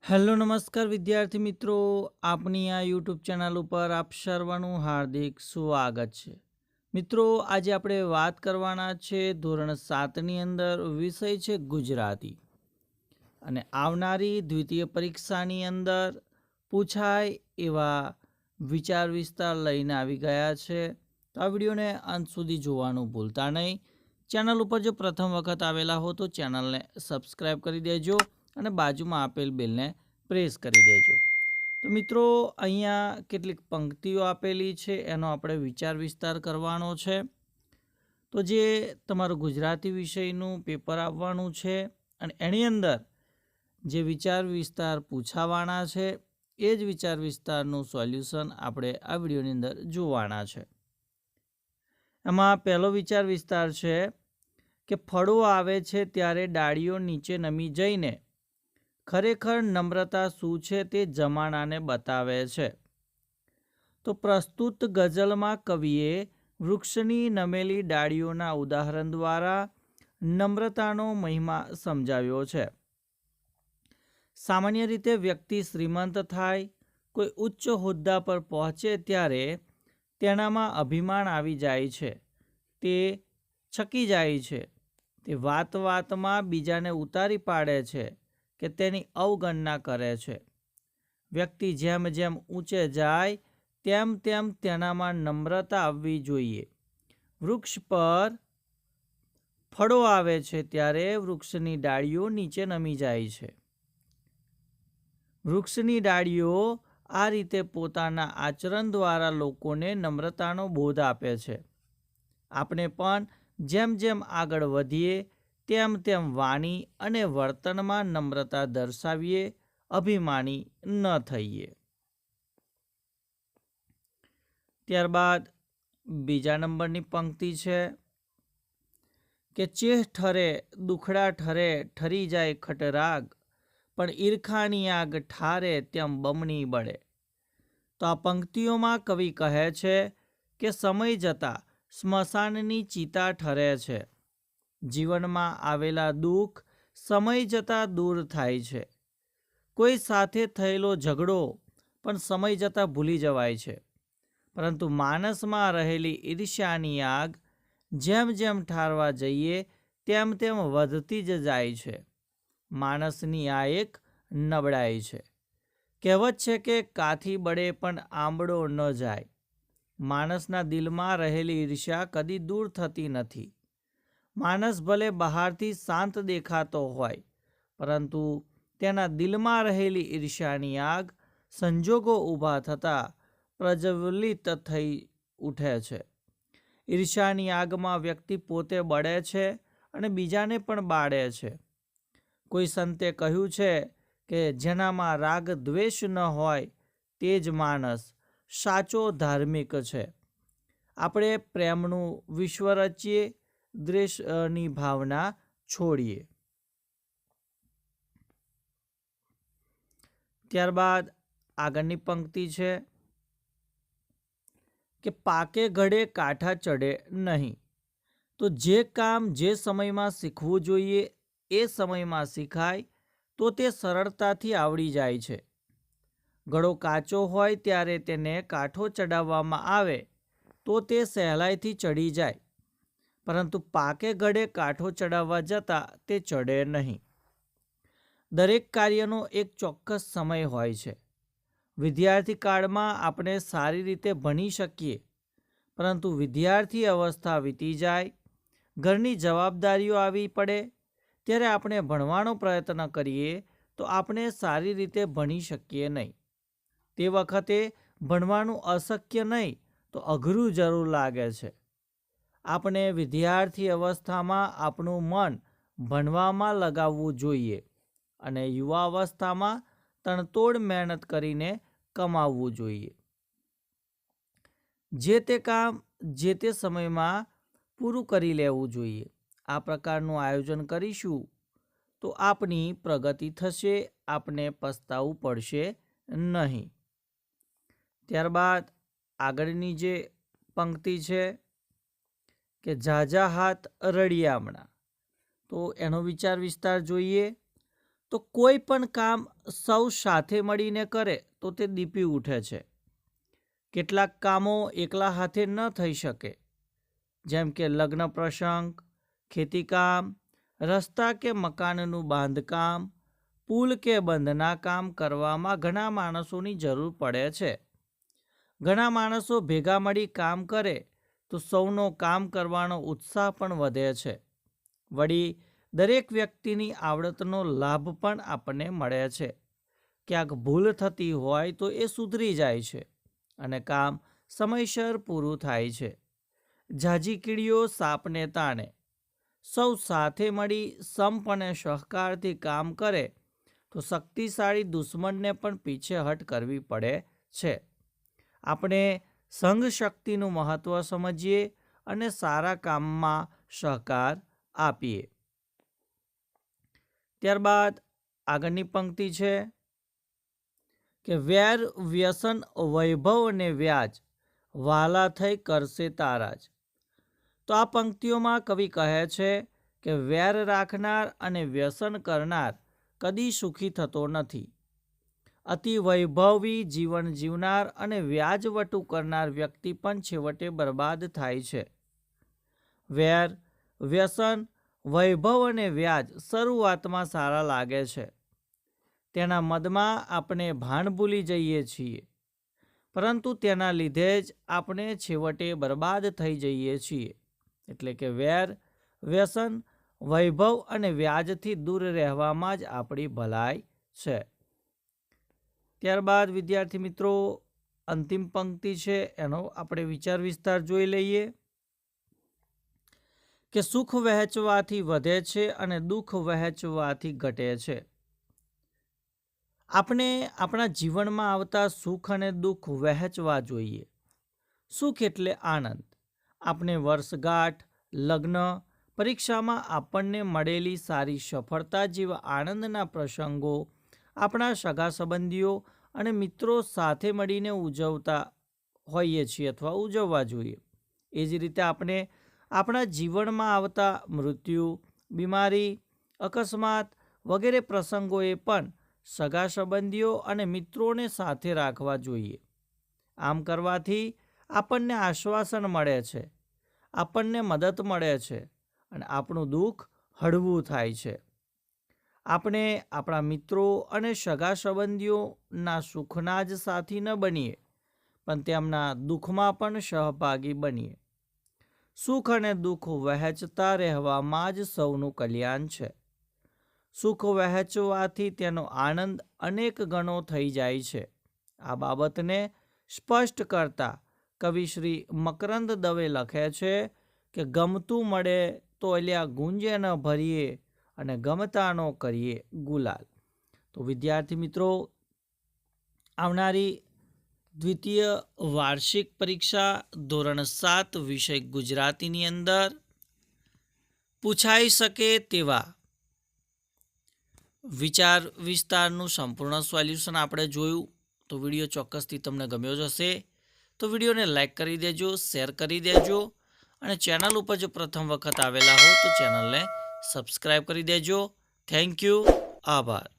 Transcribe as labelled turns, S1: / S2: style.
S1: Hello નમસ્કાર વિદ્યાર્થી મિત્રો, આપણી આ યુટ્યુબ ચેનલ ઉપર આપ સર્વનું હાર્દિક સ્વાગત છે. મિત્રો, આજે આપણે વાત કરવાના છે ધોરણ 7ની અંદર વિષય છે ગુજરાતી. અને આવનારી દ્વિતીય પરીક્ષાની અંદર પૂછાય એવા વિચાર વિસ્તાર લઈને આવી ગયા છે. તો આ વિડીયોને અંત સુધી જોવાનું ભૂલતા નહીં. ચેનલ ઉપર જો પ્રથમ વખત આવેલા હો તો ચેનલને સબસ્ક્રાઈબ કરી દેજો અને બાજુમાં આપેલ બેલને પ્રેસ કરી દેજો. તો મિત્રો, અહીંયા કેટલીક પંક્તિઓ આપેલી છે, એનો આપણે વિચાર વિસ્તાર કરવાનો છે. તો જે તમારું ગુજરાતી વિષયનું પેપર આવવાનું છે અને એની અંદર જે વિચાર વિસ્તાર પૂછાવાના છે એ જ વિચાર વિસ્તારનું સોલ્યુશન આપણે આ વિડીયોની અંદર જોવાના છે. એમાં પહેલો વિચાર વિસ્તાર છે કે ફળો આવે છે ત્યારે ડાળીઓ નીચે નમી જઈને ખરેખર નમ્રતા શું છે તે જમાનાને બતાવે છે. તો પ્રસ્તુત ગઝલમાં કવિએ વૃક્ષની નમેલી ડાળીઓના ઉદાહરણ દ્વારા નમ્રતાનો મહિમા સમજાવ્યો છે. સામાન્ય રીતે વ્યક્તિ શ્રીમંત થાય, કોઈ ઉચ્ચ હોદ્દા પર પહોંચે ત્યારે તેનામાં અભિમાન આવી જાય છે, તે છકી જાય છે, તે વાત વાતમાં બીજાને ઉતારી પાડે છે કે તેની અવગણના કરે છે. વ્યક્તિ જેમ જેમ ઊંચે જાય તેમ તેમ તેનામાં નમ્રતા આવવી જોઈએ. વૃક્ષ પર ફળો આવે છે ત્યારે વૃક્ષની ડાળીઓ નીચે નમી જાય છે. વૃક્ષની ડાળીઓ આ રીતે પોતાના આચરણ દ્વારા લોકોને નમ્રતાનો બોધ આપે છે. આપણે પણ જેમ જેમ આગળ વધીએ તેમ તેમ વાણી અને વર્તનમાં નમ્રતા દર્શાવીએ, અભિમાની ન થઈએ. ત્યારબાદ બીજા નંબરની પંક્તિ છે કે ચેહ ઠરે દુખડા ઠરે ઠરી જાય ખટરાગ, પણ ઈર્ખાની આગ ઠારે તેમ બમણી બળે. તો આ પંક્તિઓમાં કવિ કહે છે કે સમય જતાં સ્મશાનની ચિતા ઠરે છે. જીવનમાં આવેલા દુઃખ સમય જતાં દૂર થાય છે. કોઈ સાથે થયેલો ઝઘડો પણ સમય જતાં ભૂલી જવાય છે. પરંતુ માણસમાં રહેલી ઈર્ષ્યાની આગ જેમ જેમ ઠારવા જઈએ તેમ તેમ વધતી જ જાય છે. માણસની આ એક નબળાઈ છે. કહેવત છે કે કાથી બળે પણ આંબળો ન જાય. માણસના દિલમાં રહેલી ઈર્ષ્યા કદી દૂર થતી નથી. માણસ ભલે બહારથી શાંત દેખાતો હોય, પરંતુ તેના દિલમાં રહેલી ઈર્ષ્યાની આગ સંજોગો ઊભા થતાં પ્રજ્વલિત થઈ ઉઠે છે. ઈર્ષ્યાની આગમાં વ્યક્તિ પોતે બળે છે અને બીજાને પણ બાળે છે. કોઈ સંતે કહ્યું છે કે જેનામાં રાગ દ્વેષ ન હોય તે જ માણસ સાચો ધાર્મિક છે. આપણે પ્રેમનું વિશ્વ રચીએ, દ્વેષની ભાવના છોડીએ. ત્યારબાદ આગળની પંક્તિ છે કે પાકે ઘડે કાંઠા ચડે નહીં. તો જે કામ જે સમયમાં શીખવું જોઈએ એ સમયમાં શીખાય તો તે સરળતાથી આવડી જાય છે. ઘડો કાચો હોય ત્યારે તેને કાંઠો ચડાવવામાં આવે તો તે સહેલાઈથી ચડી જાય, પરંતુ પાકે ઘડે કાંઠો ચડાવવા જતાં તે ચડે નહીં. દરેક કાર્યનો એક ચોક્કસ સમય હોય છે. વિદ્યાર્થી કાળમાં આપણે સારી રીતે ભણી શકીએ, પરંતુ વિદ્યાર્થી અવસ્થા વીતી જાય, ઘરની જવાબદારીઓ આવી પડે ત્યારે આપણે ભણવાનો પ્રયત્ન કરીએ તો આપણે સારી રીતે ભણી શકીએ નહીં. તે વખતે ભણવાનું અશક્ય નહીં તો અઘરું જરૂર લાગે છે. આપણે વિદ્યાર્થી અવસ્થામાં આપણું મન ભણવામાં લગાવવું જોઈએ અને યુવા અવસ્થામાં તણતોડ મહેનત કરીને કમાવવું જોઈએ. જે તે કામ જે તે સમયમાં પૂરું કરી લેવું જોઈએ. આ પ્રકારનું આયોજન કરીશું તો આપણી પ્રગતિ થશે, આપણે પસ્તાવું પડશે નહીં. ત્યારબાદ આગળની જે પંક્તિ છે કે ઝાઝા હાથ રળિયામણા. તો એનો વિચાર વિસ્તાર જોઈએ તો કોઈ પણ કામ સૌ સાથે મળીને કરે તો તે દીપી ઉઠે છે. કેટલાક કામો એકલા હાથે ન થઈ શકે, જેમ કે લગ્ન પ્રસંગ, ખેતીકામ, રસ્તા કે મકાનનું બાંધકામ, પુલ કે બંધના કામ કરવામાં ઘણા માણસોની જરૂર પડે છે. ઘણા માણસો ભેગા મળી કામ કરે તો સૌનો કામ કરવાનો ઉત્સાહ પણ વધે છે. વળી દરેક વ્યક્તિની આવડતનો લાભ પણ આપણને મળે છે. ક્યાંક ભૂલ થતી હોય તો એ સુધરી જાય છે અને કામ સમયસર પૂરું થાય છે. ઝાઝી કીડીઓ સાપને તાણે. સૌ સાથે મળી સંપ અને સહકારથી કામ કરે તો શક્તિશાળી દુશ્મનને પણ પીછેહટ કરવી પડે છે. આપણે સંઘ શક્તિનું મહત્વ સમજીએ અને સારા કામમાં સહકાર આપીએ. ત્યારબાદ આગળની પંક્તિ છે કે વેર વ્યસન વૈભવ અને વ્યાજ વાલા થઈ કરશે તારાજ. તો આ પંક્તિઓમાં કવિ કહે છે કે વેર રાખનાર અને વ્યસન કરનાર કદી સુખી થતો નથી. અતિ વૈભવી જીવન જીવનાર અને વ્યાજવટું કરનાર વ્યક્તિ પણ છેવટે બરબાદ થાય છે. વેર, વ્યસન, વૈભવ અને વ્યાજ શરૂઆતમાં સારા લાગે છે. તેના મદમાં આપણે ભાન ભૂલી જઈએ છીએ, પરંતુ તેના લીધે જ આપણે છેવટે બરબાદ થઈ જઈએ છીએ. એટલે કે વેર, વ્યસન, વૈભવ અને વ્યાજથી દૂર રહેવામાં જ આપણી ભલાઈ છે. ત્યારબાદ વિદ્યાર્થી મિત્રો અંતિમ પંક્તિ છે, એનો આપણે વિચાર વિસ્તાર જોઈ લઈએ કે સુખ વહેંચવાથી વધે છે અને દુઃખ વહેંચવાથી ઘટે છે. આપણે આપણા જીવનમાં આવતા સુખ અને દુઃખ વહેંચવા જોઈએ. સુખ એટલે આનંદ. આપણે વર્ષગાંઠ, લગ્ન, પરીક્ષામાં આપણને મળેલી સારી સફળતા જેવા આનંદના પ્રસંગો આપણા સગા સંબંધીઓ અને મિત્રો સાથે મળીને ઉજવતા હોઈએ છીએ અથવા ઉજવવા જોઈએ. એ જ રીતે આપણે આપણા જીવનમાં આવતા મૃત્યુ, બીમારી, અકસ્માત વગેરે પ્રસંગોએ પણ સગા સંબંધીઓ અને મિત્રોને સાથે રાખવા જોઈએ. આમ કરવાથી આપણને આશ્વાસન મળે છે, આપણને મદદ મળે છે અને આપણું દુઃખ હળવું થાય છે. આપણે આપણા મિત્રો અને સગા સંબંધીઓના સુખના જ સાથી ન બનીએ, પણ તેમના દુઃખમાં પણ સહભાગી બનીએ. સુખ અને દુઃખ વહેંચતા રહેવામાં જ સૌનું કલ્યાણ છે. સુખ વહેંચવાથી તેનો આનંદ અનેક ગણો થઈ જાય છે. આ બાબતને સ્પષ્ટ કરતા કવિ શ્રી મકરંદ દવે લખે છે કે ગમતું મળે તો અલ્યા ગુંજે ન ભરીએ અને ગમતાનો કરીએ ગુલાલ. તો વિદ્યાર્થી મિત્રો, આવનારી દ્વિતીય વાર્ષિક પરીક્ષા ધોરણ 7 વિષય ગુજરાતીની અંદર પૂછાઈ શકે તેવા વિચાર વિસ્તારનું સંપૂર્ણ સોલ્યુશન આપણે જોયું. તો વિડીયો ચોક્કસથી તમને ગમ્યો જ હશે. તો વિડીયોને લાઈક કરી દેજો, શેર કરી દેજો અને ચેનલ ઉપર જો પ્રથમ વખત આવેલા હો તો ચેનલને સબસ્ક્રાઈબ કરી દેજો. Thank you. આભાર.